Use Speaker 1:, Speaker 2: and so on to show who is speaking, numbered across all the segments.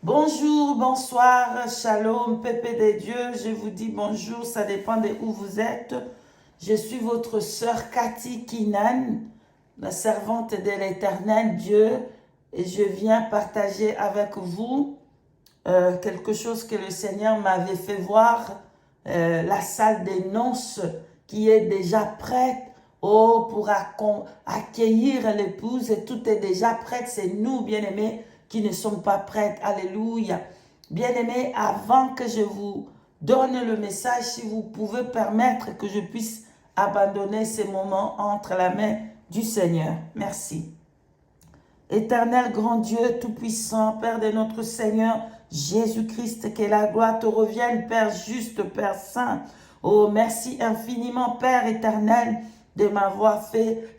Speaker 1: Bonjour, bonsoir, shalom, pépé des dieux. Je vous dis bonjour, ça dépend de où vous êtes. Je suis votre sœur Cathy Kinan, la servante de l'Éternel Dieu, et je viens partager avec vous quelque chose que le Seigneur m'avait fait voir, la salle des noces qui est déjà prête. Oh, pour accueillir l'épouse, et tout est déjà prêt. C'est nous, bien-aimés, qui ne sommes pas prêtes. Alléluia. Bien-aimés, avant que je vous donne le message, si vous pouvez permettre que je puisse abandonner ces moments entre la main du Seigneur. Merci. Éternel grand Dieu tout-puissant, Père de notre Seigneur Jésus-Christ, que la gloire te revienne, Père juste, Père saint. Oh, merci infiniment, Père éternel, de m'avoir fait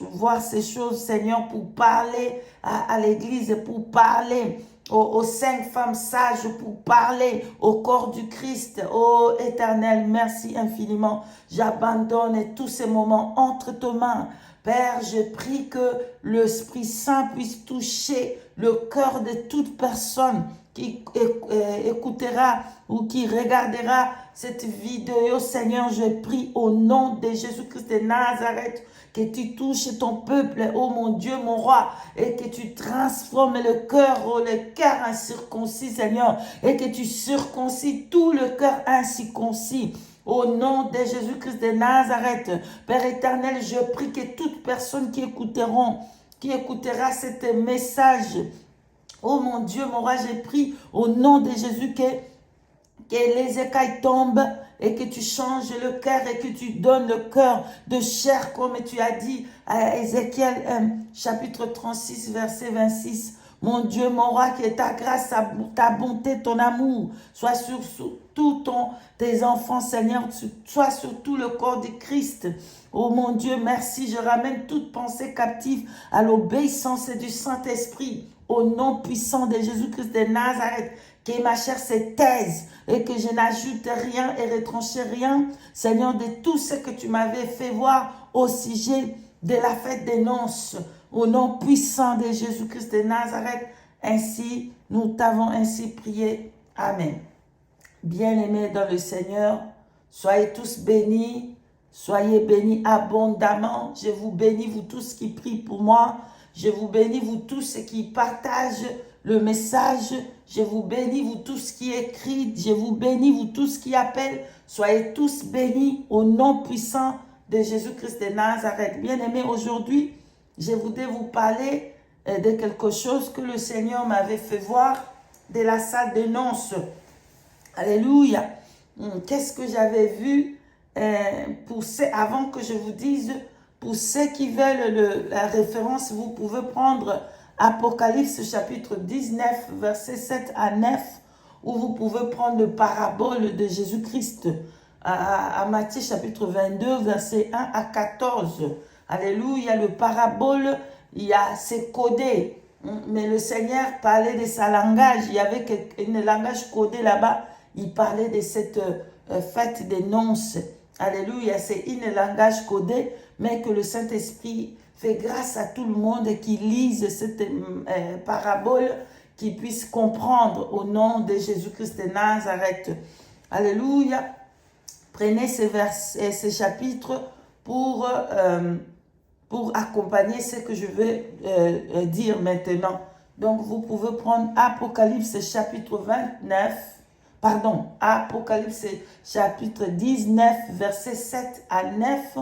Speaker 1: voir ces choses, Seigneur, pour parler à l'Église, pour parler aux 5 femmes sages, pour parler au corps du Christ. Oh, éternel, merci infiniment. J'abandonne tous ces moments entre tes mains. Père, je prie que l'Esprit Saint puisse toucher le cœur de toute personne qui écoutera ou qui regardera cette vidéo. Seigneur, je prie au nom de Jésus-Christ de Nazareth que tu touches ton peuple, oh mon Dieu, mon roi, et que tu transformes le cœur incirconcis, Seigneur, et que tu circoncis tout le cœur incirconcis. Au nom de Jésus-Christ de Nazareth, Père éternel, je prie que toute personne qui écoutera ce message, oh mon Dieu, mon roi, j'ai pris au nom de Jésus que les écailles tombent et que tu changes le cœur et que tu donnes le cœur de chair, comme tu as dit à Ézéchiel chapitre 36, verset 26. Mon Dieu, mon roi, que ta grâce, ta bonté, ton amour soit sur tous tes enfants, Seigneur, soit sur tout le corps de Christ. Oh mon Dieu, merci. Je ramène toute pensée captive à l'obéissance du Saint-Esprit. Au nom puissant de Jésus-Christ de Nazareth, que ma chair se taise et que je n'ajoute rien et retranche rien, Seigneur, de tout ce que tu m'avais fait voir au sujet de la fête des noces. Au nom puissant de Jésus-Christ de Nazareth, ainsi, nous t'avons ainsi prié. Amen. Bien-aimés dans le Seigneur, soyez tous bénis, soyez bénis abondamment. Je vous bénis, vous tous qui prient pour moi. Je vous bénis, vous tous qui partagent le message. Je vous bénis, vous tous qui écrivent. Je vous bénis, vous tous qui appellent. Soyez tous bénis au nom puissant de Jésus-Christ de Nazareth. Bien-aimés, aujourd'hui, je voudrais vous parler de quelque chose que le Seigneur m'avait fait voir de la salle de noces. Alléluia. Qu'est-ce que j'avais vu avant que je vous dise, pour ceux qui veulent la référence, vous pouvez prendre Apocalypse chapitre 19, versets 7 à 9, ou vous pouvez prendre le parabole de Jésus-Christ à Matthieu chapitre 22, versets 1 à 14. Alléluia, le parabole, c'est codé. Mais le Seigneur parlait de sa langage. Il y avait un langage codé là-bas. Il parlait de cette fête des noces. Alléluia, c'est un langage codé, mais que le Saint-Esprit fait grâce à tout le monde qui lise cette parabole, qui puisse comprendre au nom de Jésus-Christ de Nazareth. Alléluia. Prenez ces chapitres pour accompagner ce que je vais dire maintenant. Donc, vous pouvez prendre Apocalypse chapitre 29, Apocalypse chapitre 19, versets 7 à 9,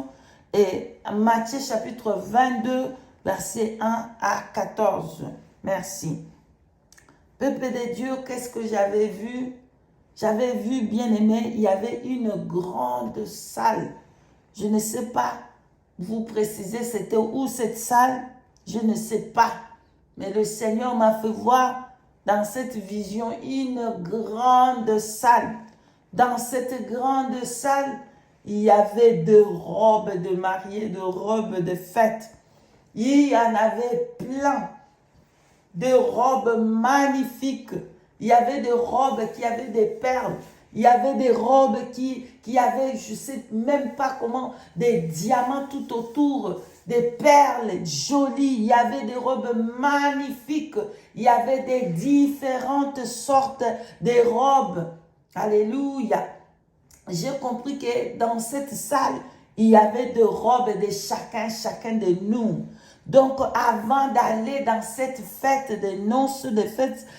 Speaker 1: et Matthieu chapitre 22, versets 1 à 14. Merci. Peuple de Dieu, qu'est-ce que j'avais vu? J'avais vu, bien aimé, il y avait une grande salle. Je ne sais pas vous préciser c'était où cette salle, je ne sais pas. Mais le Seigneur m'a fait voir dans cette vision une grande salle. Dans cette grande salle, il y avait de robes de mariée, de robes de fête. Il y en avait plein de robes magnifiques. Il y avait des robes qui avaient des perles. Il y avait des robes qui avaient, je ne sais même pas comment, des diamants tout autour. des perles jolies, il y avait des robes magnifiques, il y avait des différentes sortes de robes. Alléluia. J'ai compris que dans cette salle, il y avait des robes de chacun de nous. Donc, avant d'aller dans cette fête des noces,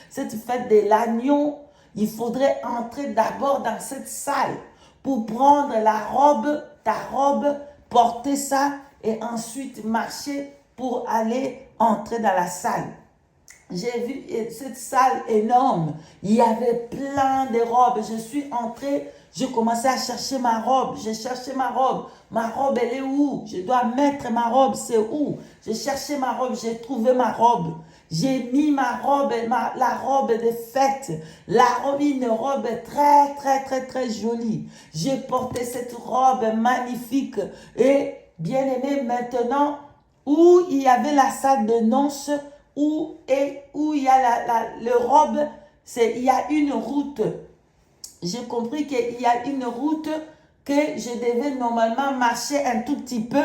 Speaker 1: cette fête de l'agneau, il faudrait entrer d'abord dans cette salle pour prendre la robe, ta robe, porter ça et ensuite marcher pour aller entrer dans la salle. J'ai vu cette salle énorme. Il y avait plein de robes. Je suis entrée, je commençais à chercher ma robe. J'ai cherché ma robe. Ma robe, elle est où? Je dois mettre ma robe, c'est où? J'ai cherché ma robe, j'ai trouvé ma robe. J'ai mis ma robe, la robe de fête. Une robe très jolie. J'ai porté cette robe magnifique. Et bien aimé, maintenant, où il y avait la salle de noces, où il y a le robe, il y a une route. J'ai compris qu'il y a une route que je devais normalement marcher un tout petit peu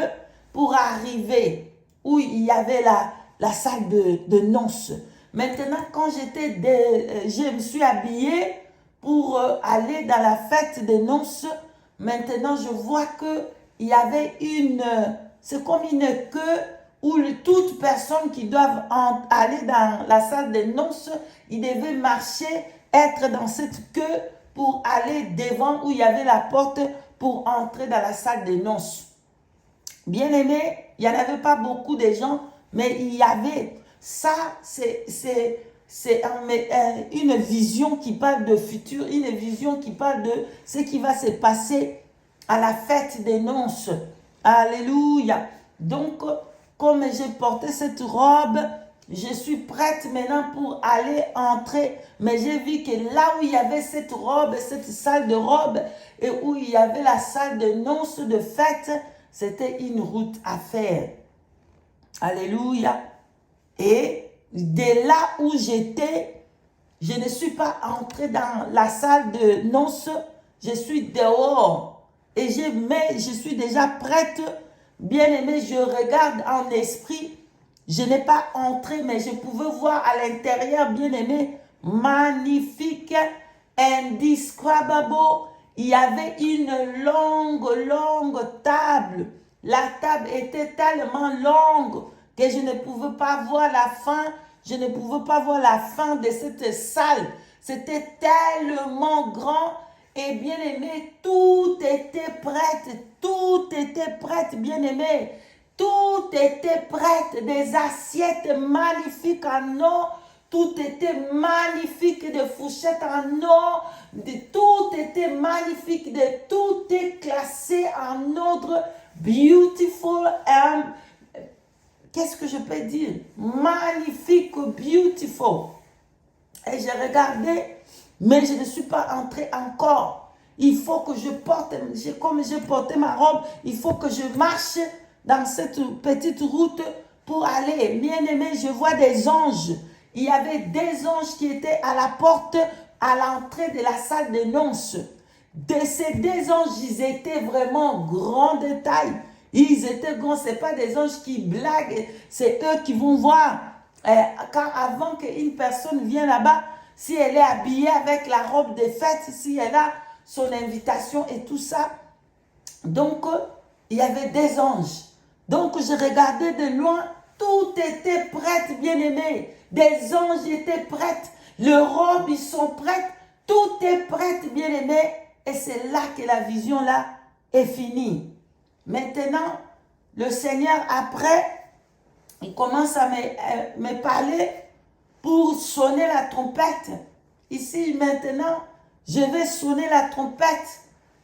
Speaker 1: pour arriver où il y avait la salle de noces. Maintenant, quand je me suis habillée pour aller dans la fête des noces, maintenant je vois que il y avait c'est comme une queue où toute personne qui doit aller dans la salle des noces, il devait marcher, être dans cette queue pour aller devant où il y avait la porte pour entrer dans la salle des noces. Bien aimé, il n'y en avait pas beaucoup de gens, mais il y avait. Ça, c'est une vision qui parle de futur, une vision qui parle de ce qui va se passer à la fête des noces. Alléluia. Donc, comme j'ai porté cette robe, je suis prête maintenant pour aller entrer. Mais j'ai vu que là où il y avait cette robe, cette salle de robe, et où il y avait la salle de noces, de fête, c'était une route à faire. Alléluia. Et de là où j'étais, je ne suis pas entrée dans la salle de noces, je suis dehors. Et je suis déjà prête. Bien aimé, je regarde en esprit. Je n'ai pas entré, mais je pouvais voir à l'intérieur, bien aimé, magnifique, indescribable. Il y avait une longue table. La table était tellement longue que je ne pouvais pas voir la fin. Je ne pouvais pas voir la fin de cette salle. C'était tellement grand. Et bien aimé, tout était prêt, bien aimé. Tout était prêt, des assiettes magnifiques en or, tout était magnifique, des fourchettes en or, tout était magnifique, tout est classé en ordre, beautiful, qu'est-ce que je peux dire? Magnifique, beautiful. Et j'ai regardé, mais je ne suis pas entrée encore. Il faut que je porte, comme j'ai porté ma robe, il faut que je marche dans cette petite route pour aller. Bien aimé, je vois des anges. Il y avait des anges qui étaient à la porte, à l'entrée de la salle de noces. De ces deux anges, ils étaient vraiment grands de taille. Ils étaient grands, ce n'est pas des anges qui blaguent, c'est eux qui vont voir. Quand avant qu'une personne vienne là-bas, si elle est habillée avec la robe de fête, si elle a son invitation et tout ça. Donc, il y avait des anges. Donc, je regardais de loin, tout était prêt, bien aimé. Des anges étaient prêts, les robes, ils sont prêtes, tout est prêt, bien aimé. Et c'est là que la vision là est finie. Maintenant, le Seigneur, après, il commence à me parler pour sonner la trompette. Ici, maintenant, je vais sonner la trompette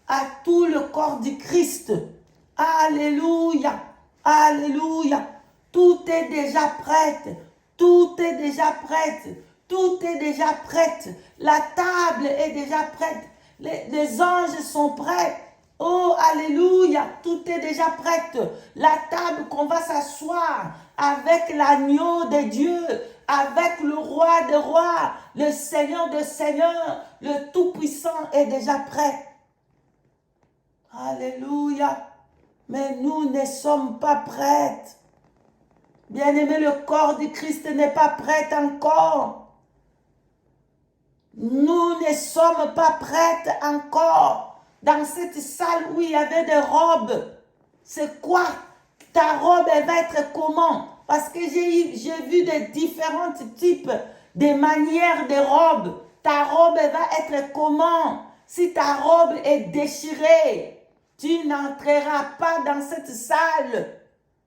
Speaker 1: à tout le corps du Christ. Alléluia, alléluia. Tout est déjà prêt. Tout est déjà prêt. Tout est déjà prêt. La table est déjà prête. Les anges sont prêts. Oh, alléluia, tout est déjà prêt. La table qu'on va s'asseoir avec l'agneau de Dieu, avec le roi des rois, le Seigneur des seigneurs, le Tout-Puissant est déjà prêt. Alléluia. Mais nous ne sommes pas prêtes. Bien-aimé, le corps du Christ n'est pas prêt encore. Nous ne sommes pas prêtes encore. Dans cette salle où il y avait des robes, c'est quoi? Ta robe, elle va être comment? Parce que j'ai vu des différents types, des manières de robes. Ta robe, elle va être comment? Si ta robe est déchirée, tu n'entreras pas dans cette salle.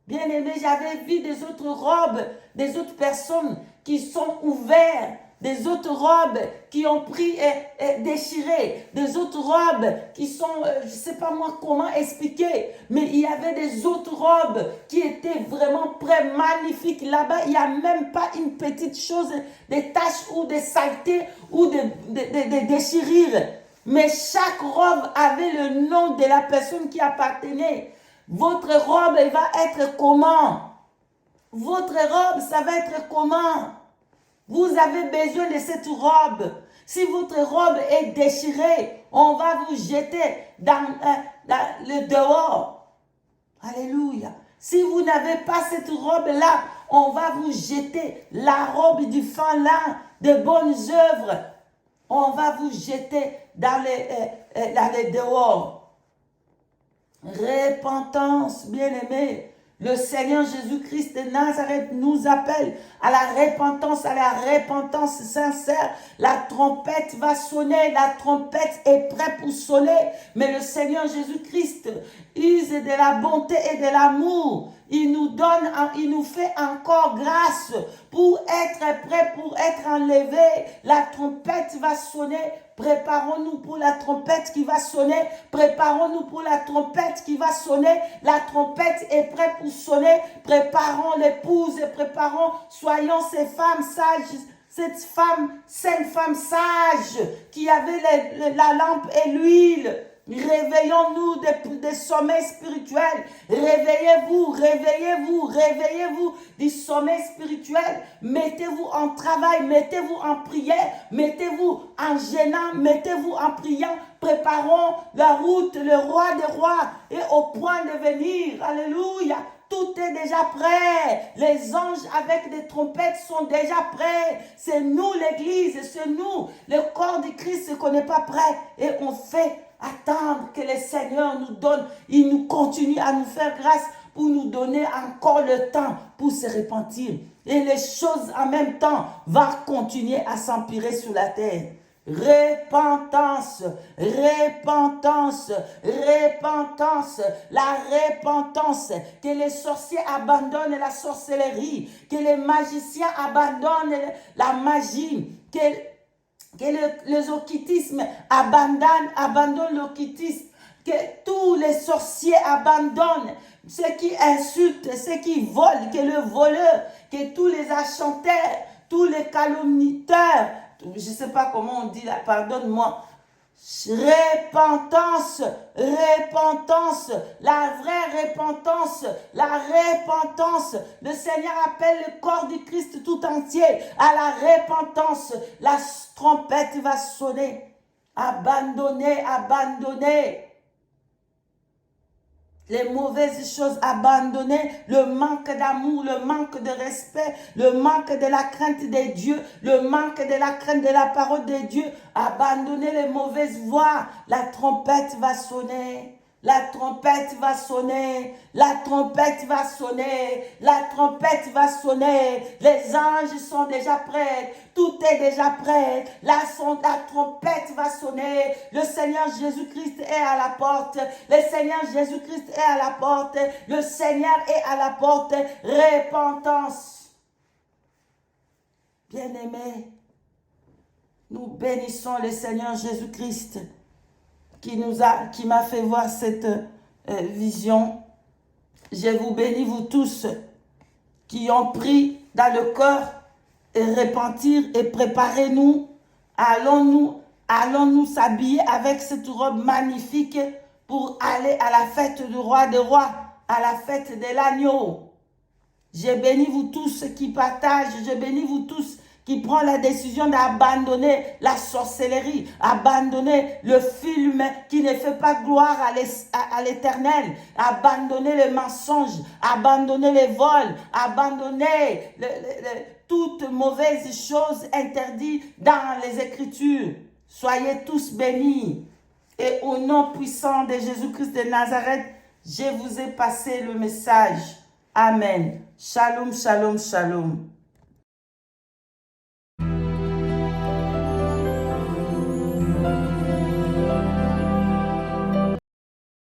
Speaker 1: Bien-aimé, j'avais vu des autres robes, des autres personnes qui sont ouvertes, des autres robes qui ont pris et déchiré, des autres robes qui sont, je ne sais pas moi comment expliquer, mais il y avait des autres robes qui étaient vraiment magnifiques. Là-bas, il n'y a même pas une petite chose, des taches ou des saletés ou des déchirures. Mais chaque robe avait le nom de la personne qui appartenait. Votre robe, elle va être comment? Votre robe, ça va être comment? Vous avez besoin de cette robe. Si votre robe est déchirée, on va vous jeter dans le dehors. Alléluia. Si vous n'avez pas cette robe-là, on va vous jeter la robe du fin lin, de bonnes œuvres. On va vous jeter dans les dehors. Repentance, bien-aimés. Le Seigneur Jésus-Christ de Nazareth nous appelle à la repentance sincère. La trompette va sonner, la trompette est prête pour sonner. Mais le Seigneur Jésus-Christ use de la bonté et de l'amour. Il nous fait encore grâce pour être prêt, pour être enlevé. La trompette va sonner. Préparons-nous pour la trompette qui va sonner. Préparons-nous pour la trompette qui va sonner. La trompette est prête pour sonner. Préparons l'épouse et préparons, soyons ces femmes sages. Cette femme sage qui avait la lampe et l'huile. Réveillons-nous des sommeils spirituels. Réveillez-vous, réveillez-vous, réveillez-vous du sommeil spirituel. Mettez-vous en travail, mettez-vous en prière, mettez-vous en gênant, mettez-vous en priant. Préparons la route, le roi des rois est au point de venir. Alléluia. Tout est déjà prêt. Les anges avec des trompettes sont déjà prêts. C'est nous l'église, c'est nous, le corps du Christ qu'on n'est pas prêt. Et on fait attendre que le Seigneur nous donne. Il nous continue à nous faire grâce pour nous donner encore le temps pour se repentir. Et les choses en même temps vont continuer à s'empirer sur la terre. Repentance, repentance, repentance, la repentance, que les sorciers abandonnent la sorcellerie, que les magiciens abandonnent la magie, que les occultismes abandonnent l'occultisme, que tous les sorciers abandonnent ceux qui insultent, ceux qui volent, que le voleur, que tous les acheteurs, tous les calomniteurs, je ne sais pas comment on dit là, pardonne-moi. Repentance, repentance, la vraie repentance, la repentance. Le Seigneur appelle le corps du Christ tout entier à la repentance. La trompette va sonner. Abandonnez, abandonnez. Les mauvaises choses abandonnées, le manque d'amour, le manque de respect, le manque de la crainte de Dieu, le manque de la crainte de la parole de Dieu. Abandonnez les mauvaises voix. La trompette va sonner. La trompette va sonner, la trompette va sonner, la trompette va sonner. Les anges sont déjà prêts, tout est déjà prêt. La trompette va sonner. Le Seigneur Jésus-Christ est à la porte. Le Seigneur Jésus-Christ est à la porte. Le Seigneur est à la porte. Repentance. Bien-aimés, nous bénissons le Seigneur Jésus-Christ qui m'a fait voir cette vision. Je vous bénis, vous tous, qui ont pris dans le cœur et repentir et préparez-nous. Allons-nous s'habiller avec cette robe magnifique pour aller à la fête du roi des rois, à la fête de l'agneau. Je bénis vous tous qui partagent, je bénis vous tous qui prend la décision d'abandonner la sorcellerie, abandonner le film qui ne fait pas gloire à l'Éternel, abandonner le mensonge, abandonner les vols, abandonner toutes mauvaises choses interdites dans les Écritures. Soyez tous bénis. Et au nom puissant de Jésus-Christ de Nazareth, je vous ai passé le message. Amen. Shalom, shalom, shalom.